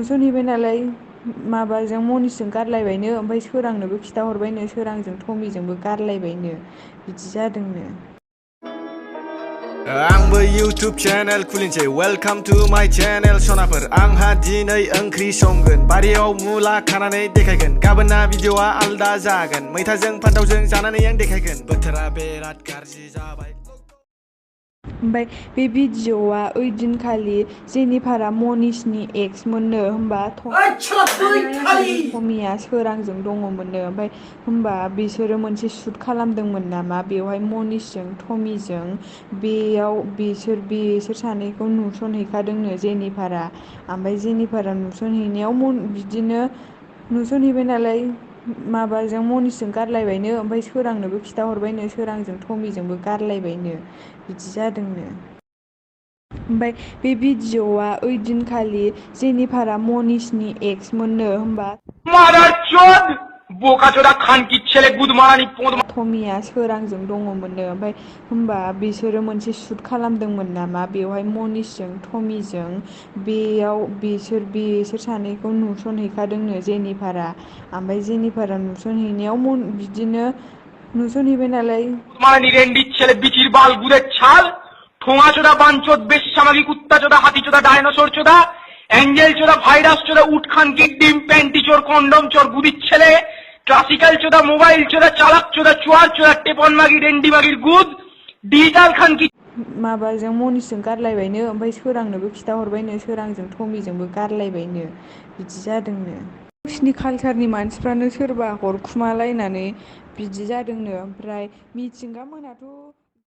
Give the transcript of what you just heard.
नुसनहैबाय नालाय माबाजों मनिसजों गारलायबायनो ओमफ्राय सोरांनोबो खिथाहरबायनो सोरांजों टमिजोंबो गारलायबायनो बिदि जादोंनो। आंबो यूट्यूब चैनल खुलिनोसै वेलकाम टू माय चैनल सनाफोर आंहा दिनै ओंख्रि संगोन बारियाव मुला खानानै देखायगोन गाबोनना भिडिअआ आलदा जागोन मैथाजों फान्थावजों जानानै आं देखायगोन बोथोरा बिराद गाज्रि जाबाय। ओमफ्राय बे भिडिअआ ओइदिनखालि जेनिफारा मनिसनि एक्स मोननो होमबा टमिया सोरांजों दङमोननो ओमफ्राय होमबा बिसोरो मोनसे शुट खालामदोंमोन नामा बेवहाय मनिसजों टमिजों बेयाव बिसोर सानैखौ नुसनहैखादोंनो जेनिफारा ओमफ्राय जेनिफारा नुसनहैनायाव बिदिनो नुसनहैबाय नालाय माबाजों मनिसजों गारलायबायनो ओमफ्राय सोरांनोबो खिथाहरबायनो सोरांजों टमिजोंबो गारलायबायनो बिदि जादोंनो। ओमफ्राय बे भिडिअआ ओइदिनखालि जेनिफारा मनिसनि एक्स मोननो होमबा टमिया सोरांजों दङमोननो ओमफ्राय होमबा बिसोरो मोनसे शुट खालामदोंमोन नामा बेवहाय मनिसजों टमिजों बेयाव बिसोर सानैखौ नुसनहैखादोंनो जेनिफारा ओमफ्राय जेनिफारा नुसनहैनायाव बिदिनो नुसनहैबाय नालाय ঠোঙা চোদা বাঞ্চোদ বেশ্যামাগি কুত্তা চোদা হাতি চোদা ডাইনোসর চোদা অ্যাঞ্জেল চোদা ভাইরাস চোদা উটখান কিডডিম প্যান্টি চোর কন্ডম চোর গুদির ছেলে ক্লাসিক্যাল চোদা মোবাইল চোদা চালাক চোদা চুয়ার চোদা টেপন মাগি রেন্ডি মাগির গুদ ডিজিটাল খান কি माबाजों मनिसजों गारलायबायनो ओमफ्राय सोरांनोबो खिथाहरबायनो सोरांजों टमिजोंबो गारलायबायनो बिदि जादोंनो। गावसिनि कालचारनि मानसिफ्रानो सोरबा हरखुमालायनानै बिदि जादोंनो ओमफ्राय मिथिंगा मोनाथ'